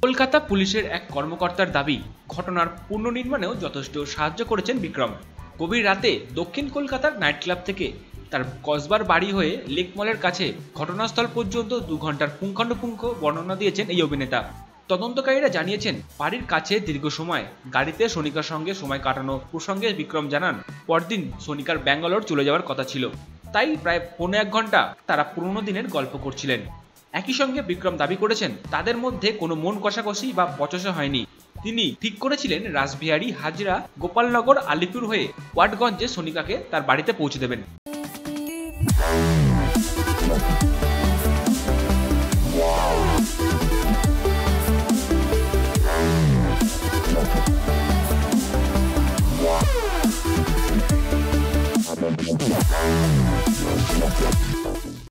কলকাতা পুলিশের এক কর্মকর্তার দাবি, ঘটনার পুনর্নির্মাণেও যথেষ্ট সাহায্য করেছেন বিক্রম। গভীর রাতে দক্ষিণ কলকাতার নাইট ক্লাব থেকে তার কসবার বাড়ি হয়ে লেক মলের কাছে ঘটনাস্থল পর্যন্ত 2 ঘন্টার পুঙ্খানুপুঙ্খ বর্ণনা দিয়েছেন এই অভিনেতা। তদন্তকারীরা জানিয়েছেন, বাড়ির কাছে দীর্ঘ সময় গাড়িতে সোনিকার সঙ্গে সময় কাটানো প্রসঙ্গে বিক্রম জানান, পরদিন সোনিকার ব্যাঙ্গালোর চলে যাওয়ার কথা ছিল, তাই প্রায় 1.25 ঘন্টা তারা পুরনো দিনের গল্প করছিলেন। একই সঙ্গে বিক্রম দাবি করেছেন, তাদের মধ্যে কোনো মন কষাকষি বা বচসা হয়নি। তিনি ঠিক করেছিলেন রাসবিহারী, হাজরা, গোপালনগর, আলিপুর হয়ে ওয়াটগঞ্জে সোনিকাকে তার বাড়িতে পৌঁছে দেবেন।